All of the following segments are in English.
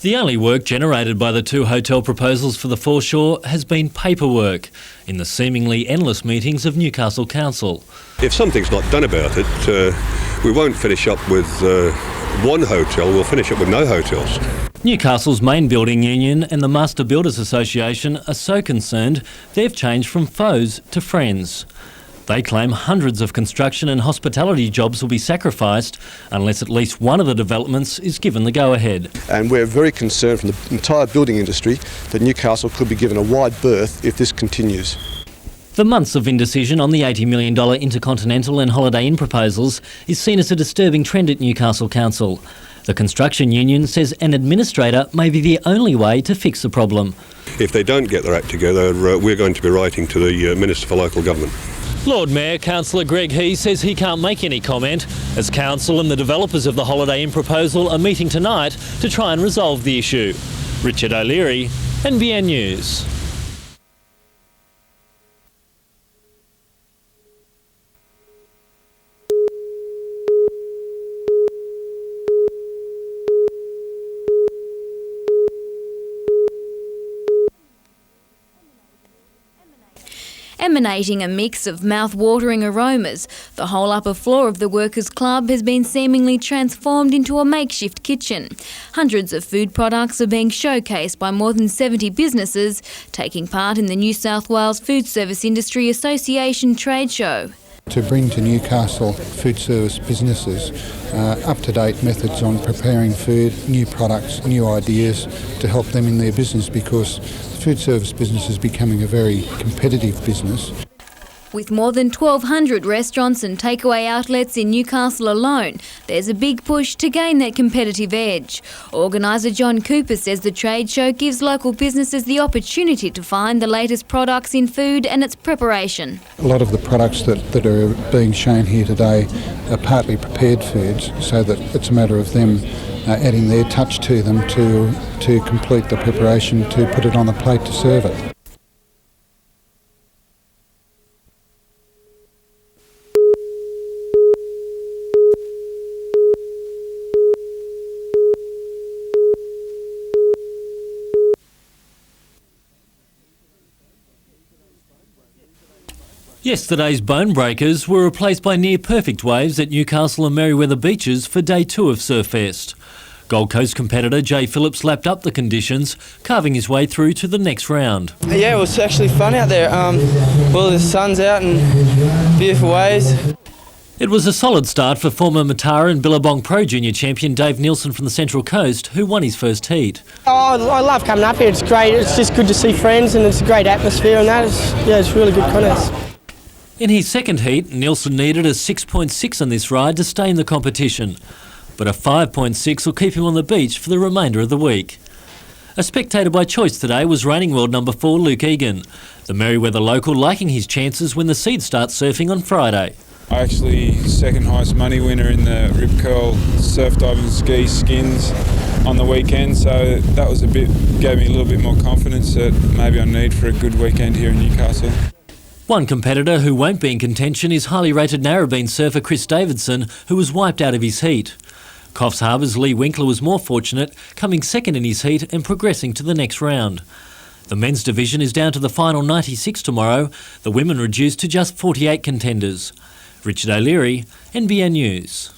The only work generated by the two hotel proposals for the foreshore has been paperwork in the seemingly endless meetings of Newcastle Council. If something's not done about it, we won't finish up with one hotel, we'll finish up with no hotels. Newcastle's main building union and the Master Builders Association are so concerned they've changed from foes to friends. They claim hundreds of construction and hospitality jobs will be sacrificed unless at least one of the developments is given the go-ahead. And we're very concerned from the entire building industry that Newcastle could be given a wide berth if this continues. The months of indecision on the $80 million Intercontinental and Holiday Inn proposals is seen as a disturbing trend at Newcastle Council. The construction union says an administrator may be the only way to fix the problem. If they don't get their act together, we're going to be writing to the Minister for Local Government. Lord Mayor Councillor Greg He says he can't make any comment as Council and the developers of the Holiday Inn proposal are meeting tonight to try and resolve the issue. Richard O'Leary, NBN News. Emanating a mix of mouth-watering aromas, the whole upper floor of the Workers' Club has been seemingly transformed into a makeshift kitchen. Hundreds of food products are being showcased by more than 70 businesses taking part in the New South Wales Food Service Industry Association trade show. To bring to Newcastle food service businesses up-to-date methods on preparing food, new products, new ideas to help them in their business, because the food service business is becoming a very competitive business. With more than 1,200 restaurants and takeaway outlets in Newcastle alone, there's a big push to gain that competitive edge. Organiser John Cooper says the trade show gives local businesses the opportunity to find the latest products in food and its preparation. A lot of the products that are being shown here today are partly prepared foods, so that it's a matter of them adding their touch to them to complete the preparation, to put it on the plate to serve it. Yesterday's bone breakers were replaced by near-perfect waves at Newcastle and Merewether beaches for day 2 of Surfest. Gold Coast competitor Jay Phillips lapped up the conditions, carving his way through to the next round. Yeah, it was actually fun out there. Well, the sun's out and beautiful waves. It was a solid start for former Matara and Billabong Pro Junior champion Dave Nielsen from the Central Coast, who won his first heat. Oh, I love coming up here. It's great. It's just good to see friends, and it's a great atmosphere, and that is, it's really good contest. In his second heat, Nielsen needed a 6.6 on this ride to stay in the competition, but a 5.6 will keep him on the beach for the remainder of the week. A spectator by choice today was reigning world number 4 Luke Egan, the Merewether local liking his chances when the seeds start surfing on Friday. I actually second highest money winner in the Rip Curl surf diving ski skins on the weekend, so that was gave me a little bit more confidence that maybe I need for a good weekend here in Newcastle. One competitor who won't be in contention is highly rated narrowbeam surfer Chris Davidson, who was wiped out of his heat. Coffs Harbour's Lee Winkler was more fortunate, coming second in his heat and progressing to the next round. The men's division is down to the final 96 tomorrow, the women reduced to just 48 contenders. Richard O'Leary, NBN News.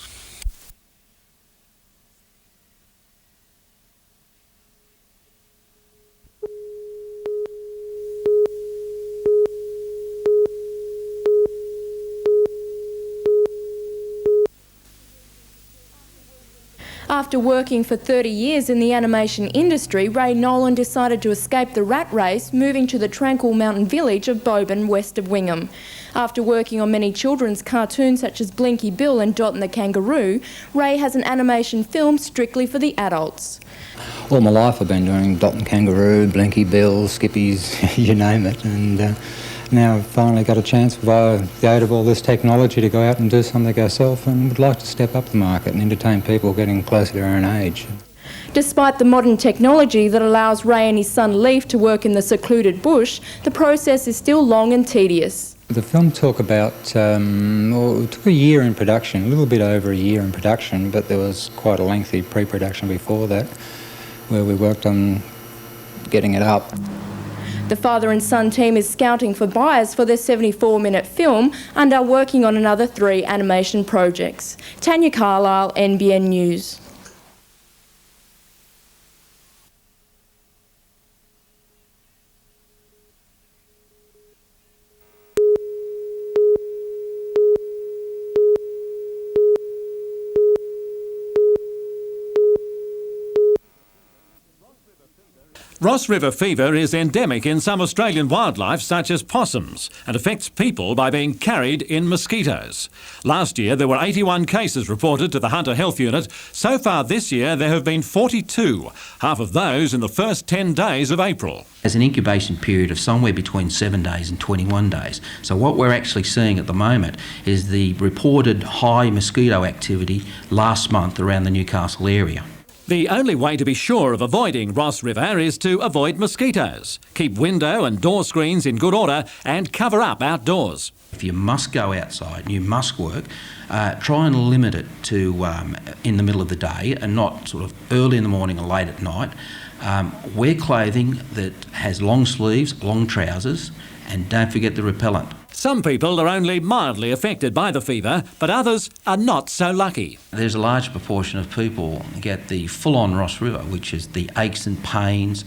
After working for 30 years in the animation industry, Ray Nolan decided to escape the rat race, moving to the tranquil mountain village of Boban, west of Wingham. After working on many children's cartoons such as Blinky Bill and Dot and the Kangaroo, Ray has an animation film strictly for the adults. All my life I've been doing Dot and Kangaroo, Blinky Bill, Skippies, you name it, and now I've finally got a chance via the aid of all this technology to go out and do something ourselves, and would like to step up the market and entertain people getting closer to our own age. Despite the modern technology that allows Ray and his son Leaf to work in the secluded bush, the process is still long and tedious. The film took about, it took a year in production, a little bit over a year in production, but there was quite a lengthy pre-production before that. where we worked on getting it up. The father and son team is scouting for buyers for their 74-minute film and are working on another 3 animation projects. Tanya Carlisle, NBN News. Ross River fever is endemic in some Australian wildlife such as possums and affects people by being carried in mosquitoes. Last year there were 81 cases reported to the Hunter Health Unit. So far this year there have been 42, half of those in the first 10 days of April. There's an incubation period of somewhere between 7 days and 21 days. So what we're actually seeing at the moment is the reported high mosquito activity last month around the Newcastle area. The only way to be sure of avoiding Ross River is to avoid mosquitoes, keep window and door screens in good order and cover up outdoors. If you must go outside and you must work, try and limit it to in the middle of the day and not sort of early in the morning or late at night. Wear clothing that has long sleeves, long trousers, and don't forget the repellent. Some people are only mildly affected by the fever, but others are not so lucky. There's a large proportion of people get the full-on Ross River, which is the aches and pains,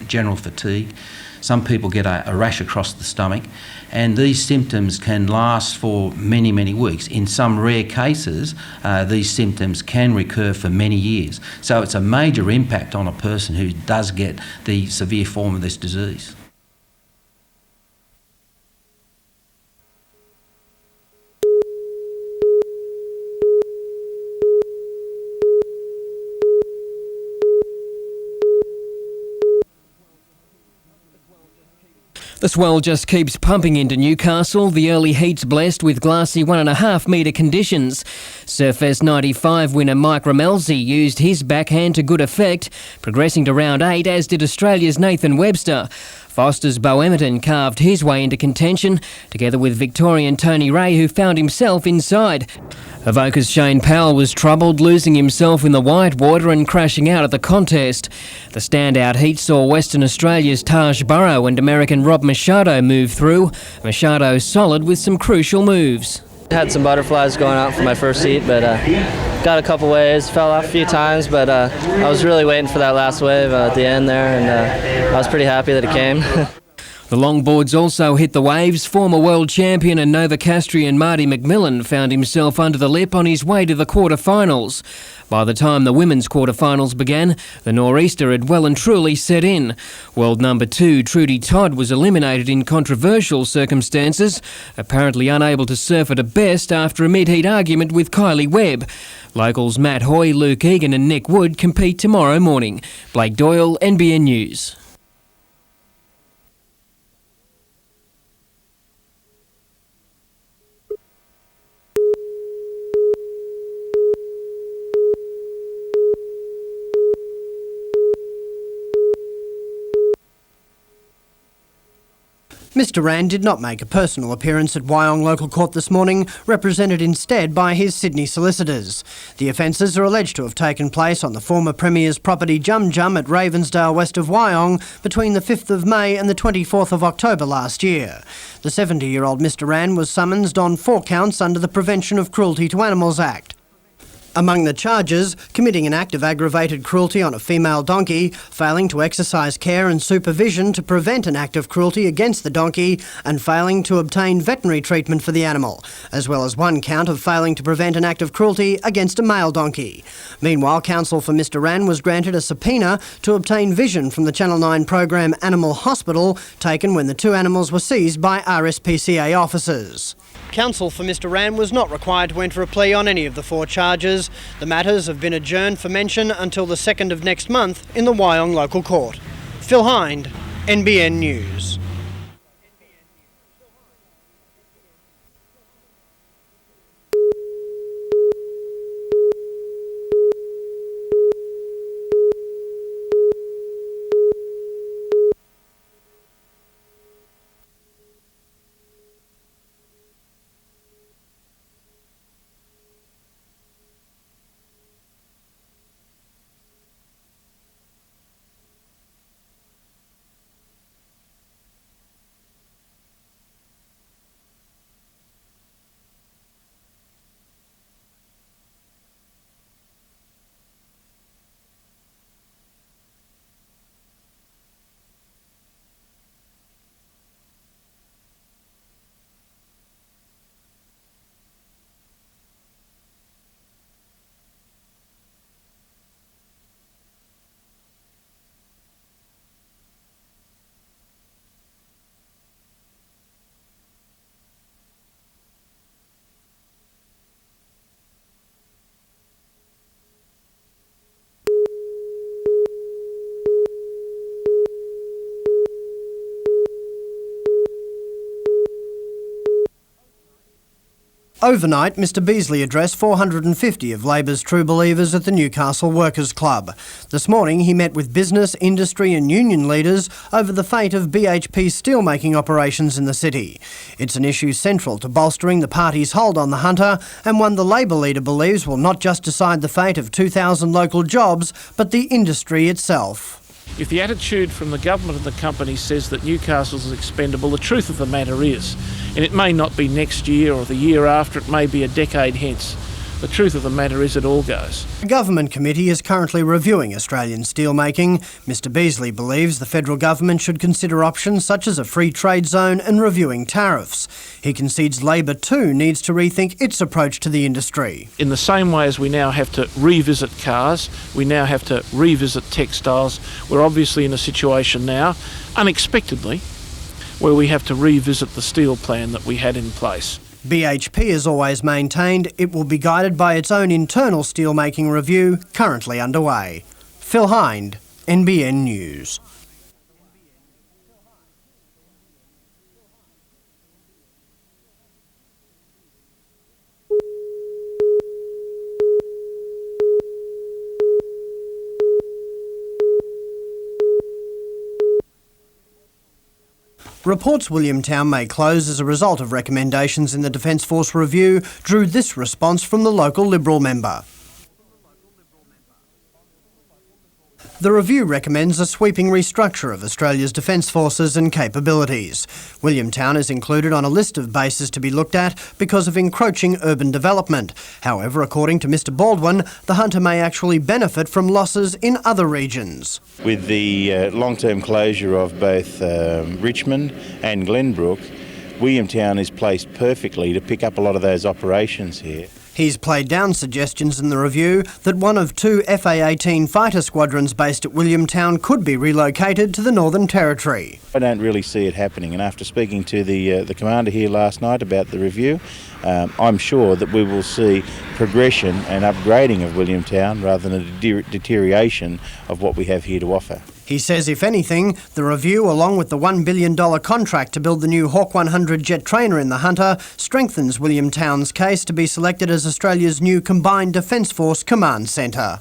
general fatigue. Some people get a rash across the stomach, and these symptoms can last for many, many weeks. In some rare cases, these symptoms can recur for many years. So it's a major impact on a person who does get the severe form of this disease. The swell just keeps pumping into Newcastle. The early heat's blessed with glassy 1.5 metre conditions. Surfest 95 winner Mike Ramelzi used his backhand to good effect, progressing to round 8, as did Australia's Nathan Webster. Foster's Bo Emerton carved his way into contention, together with Victorian Tony Ray, who found himself inside. Avoca's Shane Powell was troubled, losing himself in the whitewater and crashing out at the contest. The standout heat saw Western Australia's Taj Burrow and American Rob Machado move through. Machado solid with some crucial moves. Had some butterflies going out for my first heat, but got a couple waves, fell off a few times, but I was really waiting for that last wave at the end there, and I was pretty happy that it came. The longboards also hit the waves. Former world champion and Novocastrian Marty McMillan found himself under the lip on his way to the quarterfinals. By the time the women's quarterfinals began, the nor'easter had well and truly set in. World number 2 Trudy Todd was eliminated in controversial circumstances, apparently unable to surf at her best after a mid-heat argument with Kylie Webb. Locals Matt Hoy, Luke Egan and Nick Wood compete tomorrow morning. Blake Doyle, NBN News. Mr Rand did not make a personal appearance at Wyong Local Court this morning, represented instead by his Sydney solicitors. The offences are alleged to have taken place on the former Premier's property Jum Jum at Ravensdale west of Wyong between the 5th of May and the 24th of October last year. The 70-year-old Mr Rand was summoned on 4 counts under the Prevention of Cruelty to Animals Act. Among the charges, committing an act of aggravated cruelty on a female donkey, failing to exercise care and supervision to prevent an act of cruelty against the donkey, and failing to obtain veterinary treatment for the animal, as well as 1 count of failing to prevent an act of cruelty against a male donkey. Meanwhile, counsel for Mr Rand was granted a subpoena to obtain vision from the Channel 9 program Animal Hospital, taken when the 2 animals were seized by RSPCA officers. Counsel for Mr Rand was not required to enter a plea on any of the 4 charges. The matters have been adjourned for mention until the 2nd of next month in the Wyong Local Court. Phil Hind, NBN News. Overnight, Mr Beasley addressed 450 of Labor's true believers at the Newcastle Workers' Club. This morning he met with business, industry and union leaders over the fate of BHP's steelmaking operations in the city. It's an issue central to bolstering the party's hold on the Hunter, and one the Labor leader believes will not just decide the fate of 2,000 local jobs, but the industry itself. If the attitude from the government and the company says that Newcastle's expendable, the truth of the matter is, and it may not be next year or the year after, it may be a decade hence, the truth of the matter is it all goes. The government committee is currently reviewing Australian steelmaking. Mr Beasley believes the federal government should consider options such as a free trade zone and reviewing tariffs. He concedes Labor too needs to rethink its approach to the industry. In the same way as we now have to revisit cars, we now have to revisit textiles, we're obviously in a situation now, unexpectedly, where we have to revisit the steel plan that we had in place. BHP has always maintained it will be guided by its own internal steelmaking review currently underway. Phil Hind, NBN News. Reports Williamtown may close as a result of recommendations in the Defence Force review drew this response from the local Liberal member. The review recommends a sweeping restructure of Australia's defence forces and capabilities. Williamtown is included on a list of bases to be looked at because of encroaching urban development. However, according to Mr Baldwin, the Hunter may actually benefit from losses in other regions. With the long-term closure of both Richmond and Glenbrook, Williamtown is placed perfectly to pick up a lot of those operations here. He's played down suggestions in the review that one of 2 FA-18 fighter squadrons based at Williamtown could be relocated to the Northern Territory. I don't really see it happening, and after speaking to the commander here last night about the review, I'm sure that we will see progression and upgrading of Williamtown rather than a deterioration of what we have here to offer. He says, if anything, the review, along with the $1 billion contract to build the new Hawk 100 jet trainer in the Hunter, strengthens Williamtown's case to be selected as Australia's new Combined Defence Force Command Centre.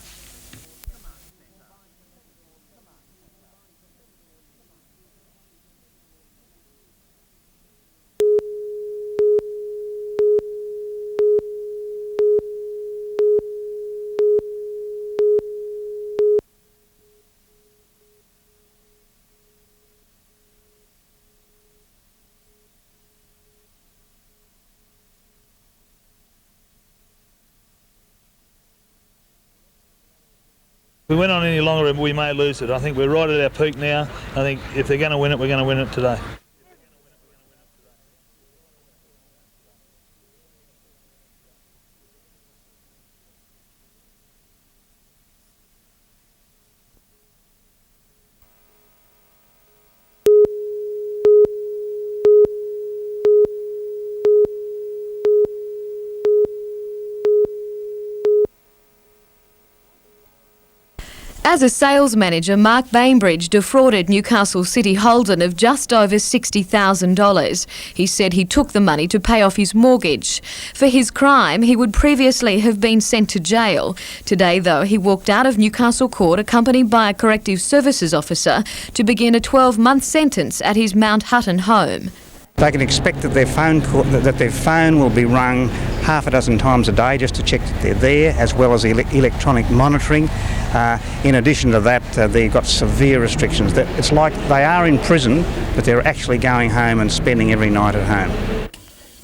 If we went on any longer, we may lose it. I think we're right at our peak now. I think if they're going to win it, we're going to win it today. As a sales manager, Mark Bainbridge defrauded Newcastle City Holden of just over $60,000. He said he took the money to pay off his mortgage. For his crime, he would previously have been sent to jail. Today, though, he walked out of Newcastle Court accompanied by a corrective services officer to begin a 12-month sentence at his Mount Hutton home. They can expect that their phone will be rung half a dozen times a day just to check that they're there, as well as electronic monitoring. In addition to that, they've got severe restrictions. It's like they are in prison, but they're actually going home and spending every night at home.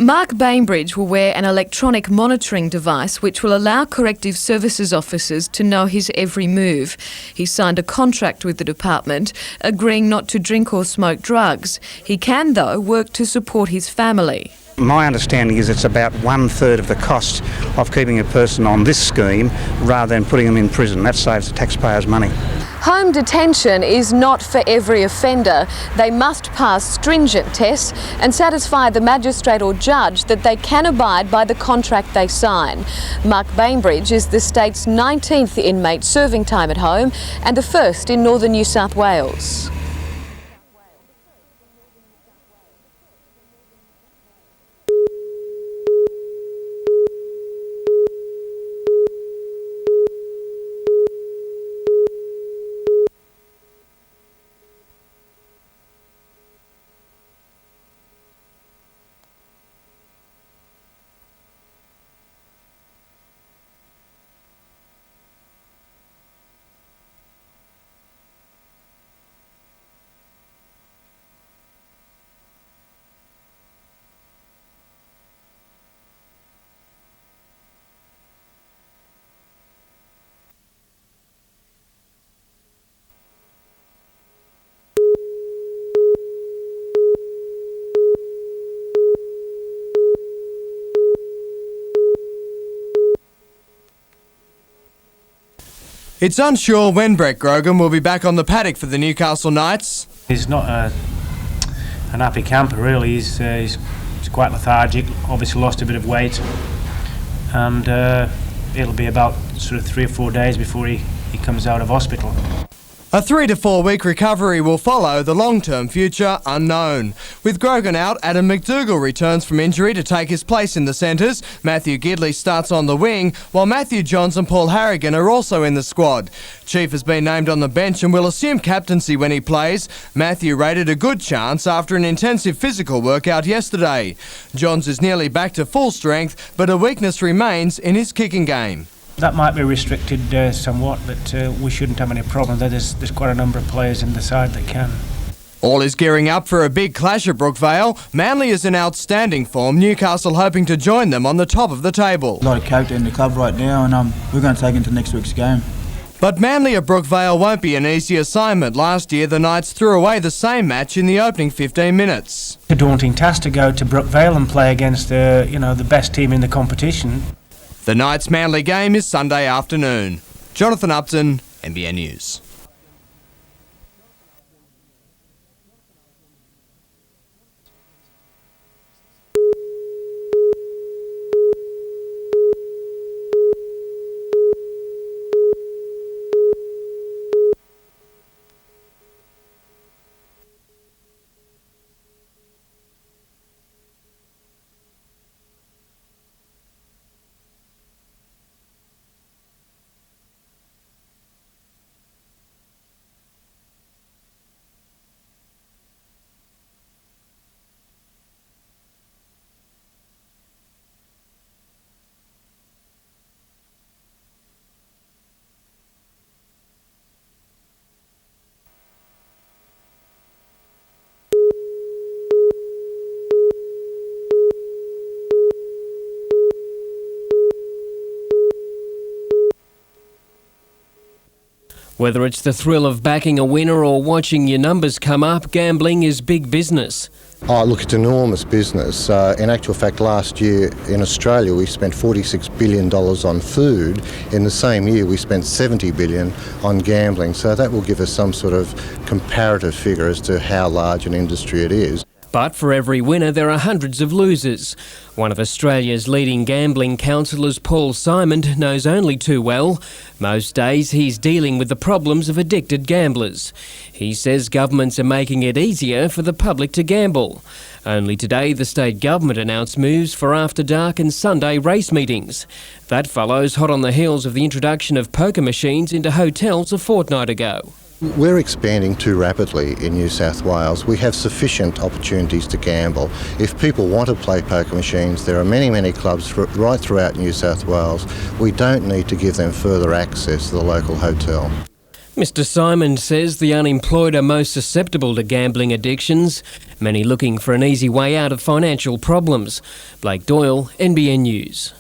Mark Bainbridge will wear an electronic monitoring device which will allow corrective services officers to know his every move. He signed a contract with the department, agreeing not to drink or smoke drugs. He can, though, work to support his family. My understanding is it's about 1/3 of the cost of keeping a person on this scheme rather than putting them in prison. That saves the taxpayers money. Home detention is not for every offender. They must pass stringent tests and satisfy the magistrate or judge that they can abide by the contract they sign. Mark Bainbridge is the state's 19th inmate serving time at home and the first in northern New South Wales. It's unsure when Brett Grogan will be back on the paddock for the Newcastle Knights. He's not an happy camper really. He's quite lethargic, obviously lost a bit of weight, and it'll be about sort of 3 or 4 days before he comes out of hospital. A 3 to 4 week recovery will follow, the long-term future unknown. With Grogan out, Adam McDougall returns from injury to take his place in the centres. Matthew Gidley starts on the wing, while Matthew Johns and Paul Harrigan are also in the squad. Chief has been named on the bench and will assume captaincy when he plays. Matthew rated a good chance after an intensive physical workout yesterday. Johns is nearly back to full strength, but a weakness remains in his kicking game. That might be restricted somewhat, but we shouldn't have any problem. There's quite a number of players in the side that can. All is gearing up for a big clash at Brookvale. Manly is in outstanding form, Newcastle hoping to join them on the top of the table. A lot of character in the club right now, and we're going to take into next week's game. But Manly at Brookvale won't be an easy assignment. Last year, the Knights threw away the same match in the opening 15 minutes. It's a daunting task to go to Brookvale and play against the best team in the competition. The Knights Manly game is Sunday afternoon. Jonathan Upton, NBN News. Whether it's the thrill of backing a winner or watching your numbers come up, gambling is big business. Oh, look, it's enormous business. In actual fact, last year in Australia we spent $46 billion on food. In the same year we spent $70 billion on gambling. So that will give us some sort of comparative figure as to how large an industry it is. But for every winner, there are hundreds of losers. One of Australia's leading gambling counsellors, Paul Simon, knows only too well. Most days he's dealing with the problems of addicted gamblers. He says governments are making it easier for the public to gamble. Only today, the state government announced moves for after dark and Sunday race meetings. That follows hot on the heels of the introduction of poker machines into hotels a fortnight ago. We're expanding too rapidly in New South Wales. We have sufficient opportunities to gamble. If people want to play poker machines, there are many, many clubs right throughout New South Wales. We don't need to give them further access to the local hotel. Mr. Simon says the unemployed are most susceptible to gambling addictions, many looking for an easy way out of financial problems. Blake Doyle, NBN News.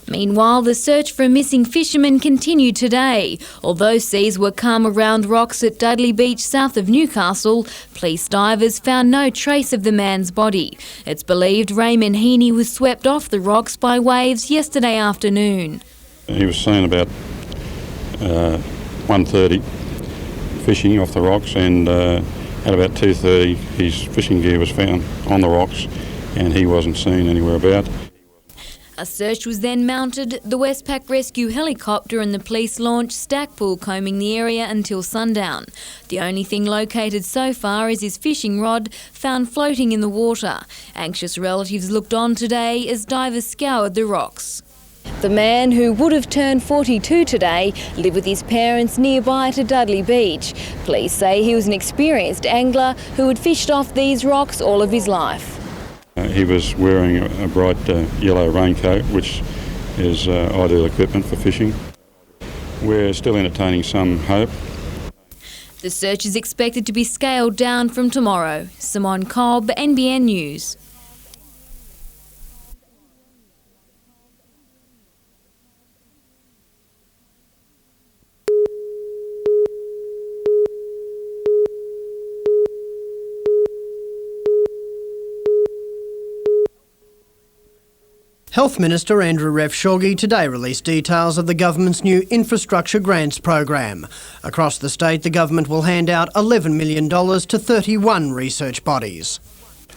Meanwhile, the search for a missing fisherman continued today. Although seas were calm around rocks at Dudley Beach south of Newcastle, police divers found no trace of the man's body. It's believed Raymond Heaney was swept off the rocks by waves yesterday afternoon. He was seen about 1:30 fishing off the rocks, and at about 2:30 his fishing gear was found on the rocks and he wasn't seen anywhere about. A search was then mounted, the Westpac rescue helicopter and the police launched Stackpool combing the area until sundown. The only thing located so far is his fishing rod, found floating in the water. Anxious relatives looked on today as divers scoured the rocks. The man, who would have turned 42 today, lived with his parents nearby to Dudley Beach. Police say he was an experienced angler who had fished off these rocks all of his life. He was wearing a bright yellow raincoat, which is ideal equipment for fishing. We're still entertaining some hope. The search is expected to be scaled down from tomorrow. Simone Cobb, NBN News. Health Minister Andrew Shorgie today released details of the government's new infrastructure grants program. Across the state, the government will hand out $11 million to 31 research bodies.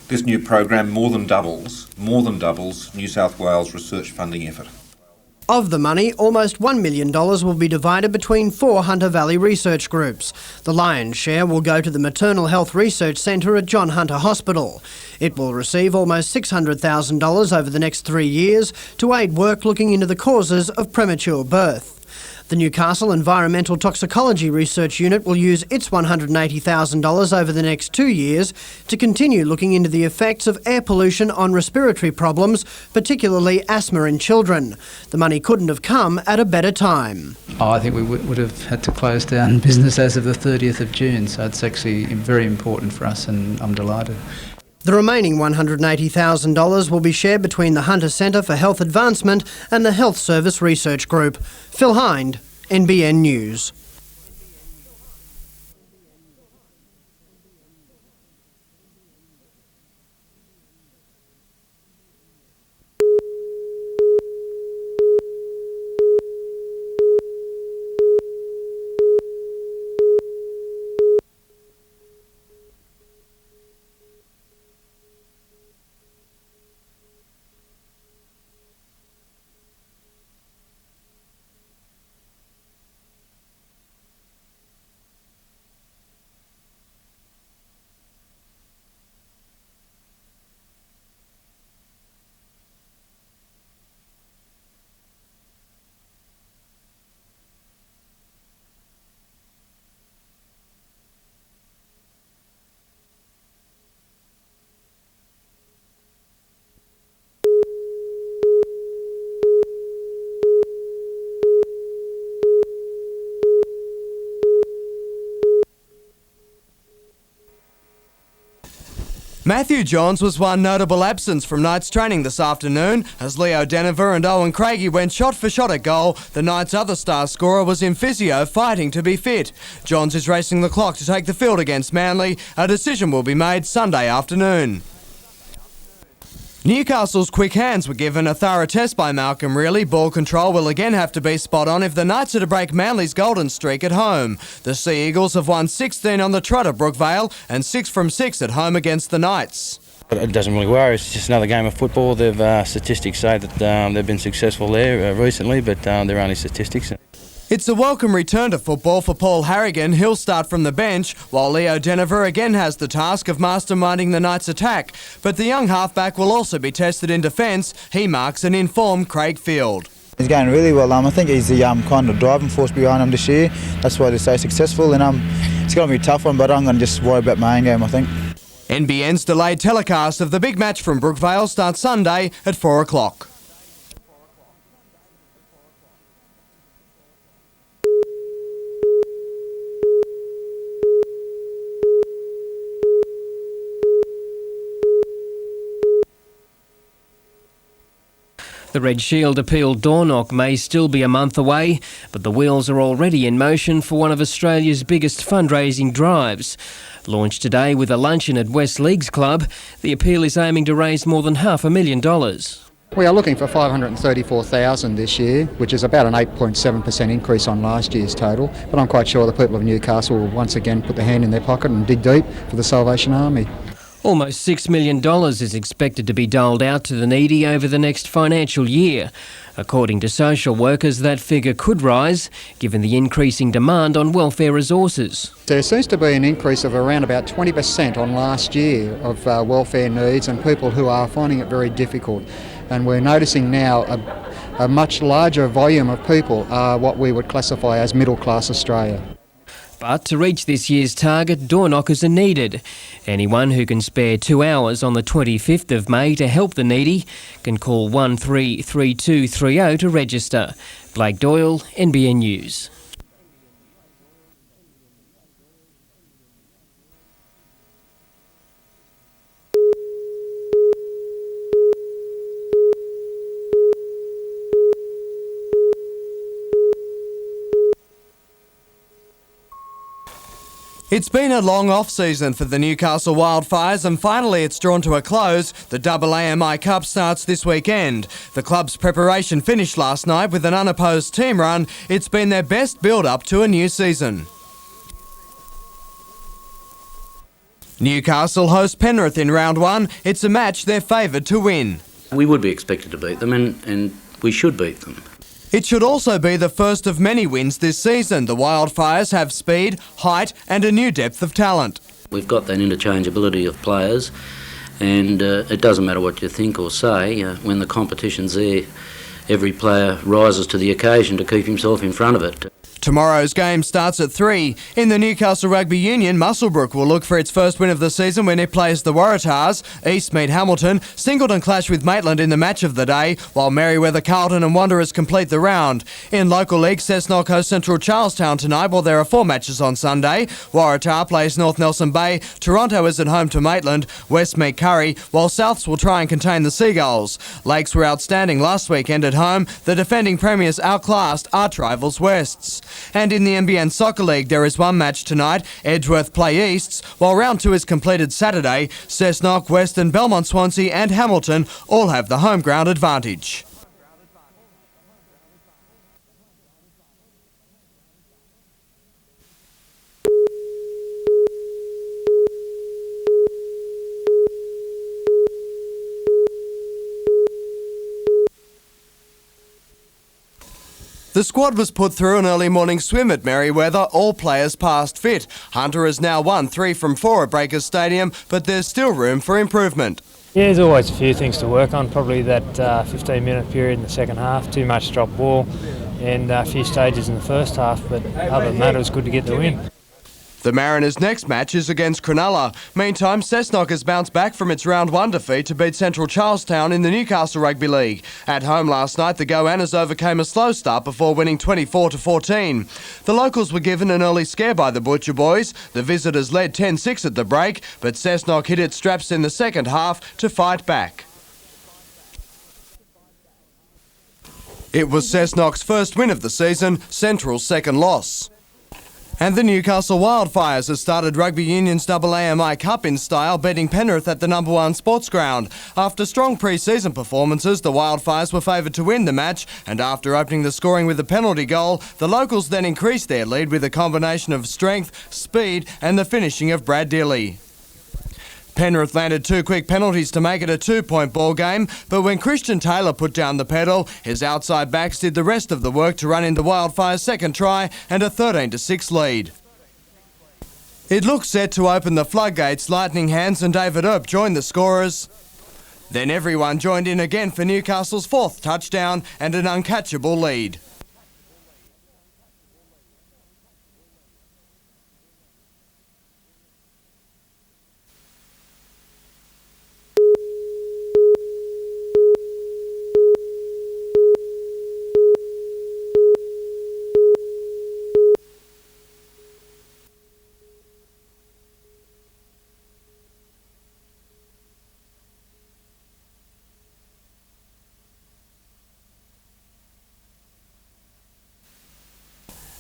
This new program more than doubles New South Wales research funding effort. Of the money, almost $1 million will be divided between 4 Hunter Valley research groups. The lion's share will go to the Maternal Health Research Centre at John Hunter Hospital. It will receive almost $600,000 over the next 3 years to aid work looking into the causes of premature birth. The Newcastle Environmental Toxicology Research Unit will use its $180,000 over the next 2 years to continue looking into the effects of air pollution on respiratory problems, particularly asthma in children. The money couldn't have come at a better time. I think we would have had to close down business as of the 30th of June, so it's actually very important for us and I'm delighted. The remaining $180,000 will be shared between the Hunter Centre for Health Advancement and the Health Service Research Group. Phil Hind, NBN News. Matthew Johns was one notable absence from Knights training this afternoon as Leo Deniver and Owen Craigie went shot for shot at goal. The Knights' other star scorer was in physio, fighting to be fit. Johns is racing the clock to take the field against Manly. A decision will be made Sunday afternoon. Newcastle's quick hands were given a thorough test by Malcolm Reilly. Ball control will again have to be spot on if the Knights are to break Manly's golden streak at home. The Sea Eagles have won 16 on the trot at Brookvale and 6 from 6 at home against the Knights. It doesn't really worry, it's just another game of football. Statistics say that they've been successful there recently, but they're only statistics. It's a welcome return to football for Paul Harrigan. He'll start from the bench, while Leo Deniver again has the task of masterminding the Knights' attack. But the young halfback will also be tested in defence. He marks an informed Craig Field. He's going really well. I think he's the kind of driving force behind him this year. That's why they're so successful. And it's going to be a tough one, but I'm going to just worry about my own game, I think. NBN's delayed telecast of the big match from Brookvale starts Sunday at 4 o'clock. The Red Shield appeal door knock may still be a month away, but the wheels are already in motion for one of Australia's biggest fundraising drives. Launched today with a luncheon at West Leagues Club, the appeal is aiming to raise more than $500,000. We are looking for $534,000 this year, which is about an 8.7% increase on last year's total. But I'm quite sure the people of Newcastle will once again put their hand in their pocket and dig deep for the Salvation Army. Almost $6 million is expected to be doled out to the needy over the next financial year. According to social workers, that figure could rise, given the increasing demand on welfare resources. There seems to be an increase of around about 20% on last year of welfare needs and people who are finding it very difficult. And we're noticing now a much larger volume of people are what we would classify as middle-class Australia. But to reach this year's target, door knockers are needed. Anyone who can spare 2 hours on the 25th of May to help the needy can call 133230 to register. Blake Doyle, NBN News. It's been a long off-season for the Newcastle Wildfires and finally it's drawn to a close. The AAMI Cup starts this weekend. The club's preparation finished last night with an unopposed team run. It's been their best build-up to a new season. Newcastle host Penrith in round one. It's a match they're favoured to win. We would be expected to beat them and we should beat them. It should also be the first of many wins this season. The Wildfires have speed, height and a new depth of talent. We've got that interchangeability of players and it doesn't matter what you think or say. When the competition's there, every player rises to the occasion to keep himself in front of it. Tomorrow's game starts at 3. In the Newcastle Rugby Union, Muswellbrook will look for its first win of the season when it plays the Waratahs. East meet Hamilton. Singleton clash with Maitland in the match of the day, while Merewether, Carlton and Wanderers complete the round. In local league, Cessnock hosts Central Charlestown tonight, while there are 4 matches on Sunday. Waratah plays North Nelson Bay. Toronto is at home to Maitland. West meet Curry, while Souths will try and contain the Seagulls. Lakes were outstanding last weekend at home. The defending premiers outclassed arch rivals Wests. And in the NBN Soccer League, there is one match tonight. Edgeworth play Easts, while round 2 is completed Saturday. Cessnock, Western, Belmont, Swansea and Hamilton all have the home ground advantage. The squad was put through an early morning swim at Merewether, all players past fit. Hunter has now won 3 from 4 at Breakers Stadium, but there's still room for improvement. Yeah, there's always a few things to work on, probably that 15-minute period in the second half, too much drop ball and a few stages in the first half, but other than that it was good to get the win. The Mariners' next match is against Cronulla. Meantime, Cessnock has bounced back from its round 1 defeat to beat Central Charlestown in the Newcastle Rugby League. At home last night, the Goannas overcame a slow start before winning 24-14. The locals were given an early scare by the Butcher Boys. The visitors led 10-6 at the break, but Cessnock hit its straps in the second half to fight back. It was Cessnock's first win of the season, Central's second loss. And the Newcastle Wildfires have started Rugby Union's AAMI Cup in style, beating Penrith at the number 1 sports ground. After strong pre-season performances, the Wildfires were favoured to win the match, and after opening the scoring with a penalty goal, the locals then increased their lead with a combination of strength, speed and the finishing of Brad Dilly. Penrith landed 2 quick penalties to make it a 2-point ball game, but when Christian Taylor put down the pedal, his outside backs did the rest of the work to run in the Wildfire's second try and a 13-6 lead. It looked set to open the floodgates. Lightning Hands and David Earp joined the scorers. Then everyone joined in again for Newcastle's 4th touchdown and an uncatchable lead.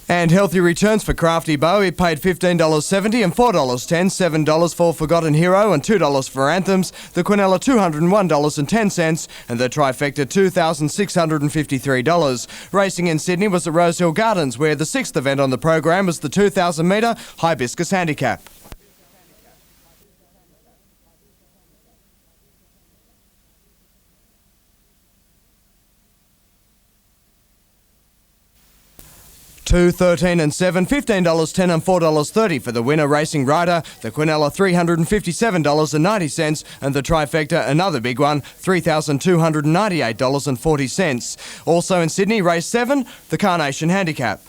And healthy returns for Crafty Bow. He paid $15.70 and $4.10, $7 for Forgotten Hero and $2 for Anthems. The Quinella $201.10 and the Trifecta $2,653. Racing in Sydney was at Rosehill Gardens, where the 6th event on the program was the 2,000 metre Hibiscus Handicap. $2, $13 and $7, $15.10 and $4.30 for the winner Racing Rider, the Quinella $357.90 and the Trifecta, another big one, $3,298.40. Also in Sydney, race 7, the Carnation Handicap.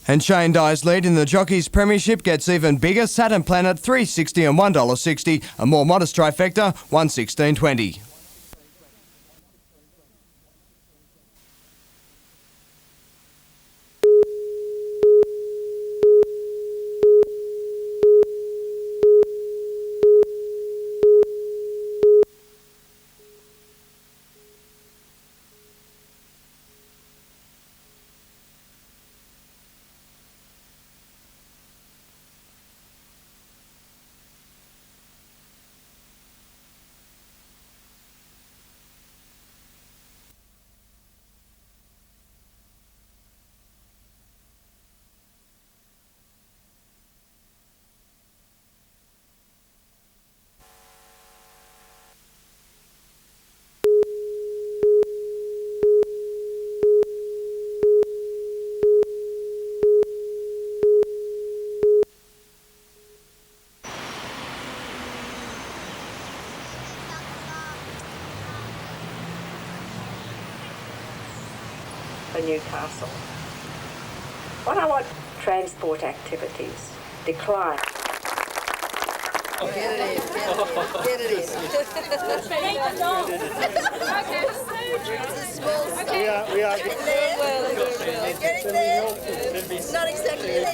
And Shane Dye's lead in the Jockeys Premiership gets even bigger. Saturn Planet $3.60 and $1.60. A more modest Trifecta $1.16.20. for Newcastle. 101 transport activities decline. Get it in. Get it in. We are getting there. It's not exactly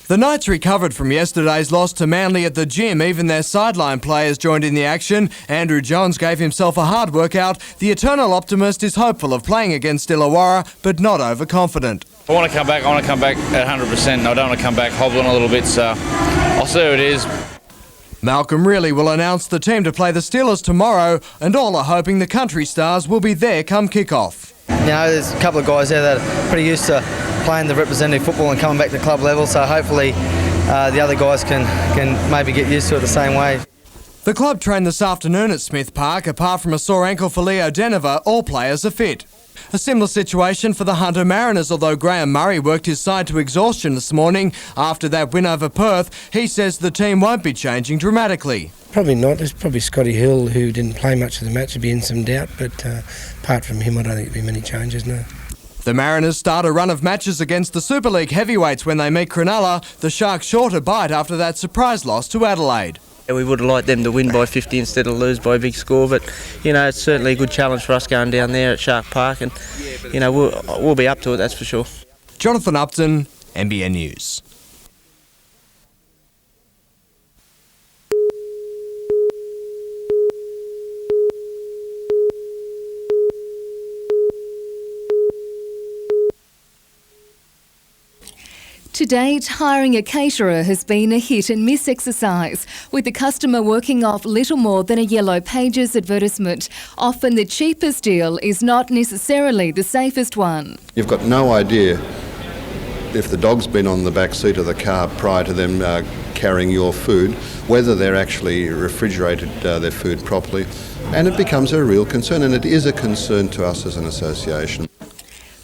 The Knights recovered from yesterday's loss to Manly at the gym. Even their sideline players joined in the action. Andrew Johns gave himself a hard workout. The eternal optimist is hopeful of playing against Illawarra, but not overconfident. I want to come back at 100%, and I don't want to come back hobbling a little bit, so I'll see how it is. Malcolm Reilly will announce the team to play the Steelers tomorrow, and all are hoping the Country Stars will be there come kick-off. You know, there's a couple of guys there that are pretty used to playing the representative football and coming back to club level, so hopefully the other guys can maybe get used to it the same way. The club trained this afternoon at Smith Park. Apart from a sore ankle for Leo Denver, all players are fit. A similar situation for the Hunter Mariners, although Graham Murray worked his side to exhaustion this morning after that win over Perth. He says the team won't be changing dramatically. Probably not. There's probably Scotty Hill, who didn't play much of the match, would be in some doubt, but apart from him, I don't think there'll be many changes, no. The Mariners start a run of matches against the Super League heavyweights when they meet Cronulla. The Sharks short a bite after that surprise loss to Adelaide. We would have liked them to win by 50 instead of lose by a big score, but you know, it's certainly a good challenge for us going down there at Shark Park, and you know, we'll be up to it, that's for sure. Jonathan Upton, NBN News. To date, hiring a caterer has been a hit-and-miss exercise, with the customer working off little more than a Yellow Pages advertisement. Often the cheapest deal is not necessarily the safest one. You've got no idea if the dog's been on the back seat of the car prior to them carrying your food, whether they're actually refrigerated their food properly, and it becomes a real concern, and it is a concern to us as an association.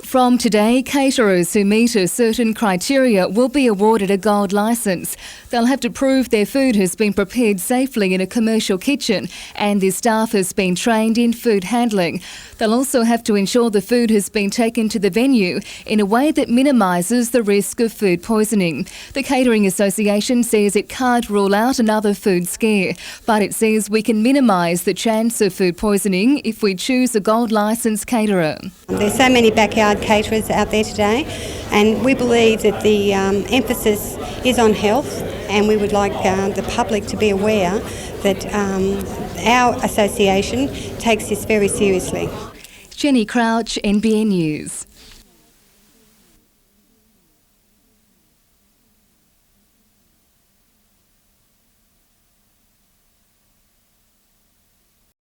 From today, caterers who meet a certain criteria will be awarded a gold licence. They'll have to prove their food has been prepared safely in a commercial kitchen and their staff has been trained in food handling. They'll also have to ensure the food has been taken to the venue in a way that minimises the risk of food poisoning. The Catering Association says it can't rule out another food scare, but it says we can minimise the chance of food poisoning if we choose a gold licence caterer. There's so many backyard caterers out there today, and we believe that the emphasis is on health, and we would like the public to be aware that our association takes this very seriously. Jenny Crouch, NBN News.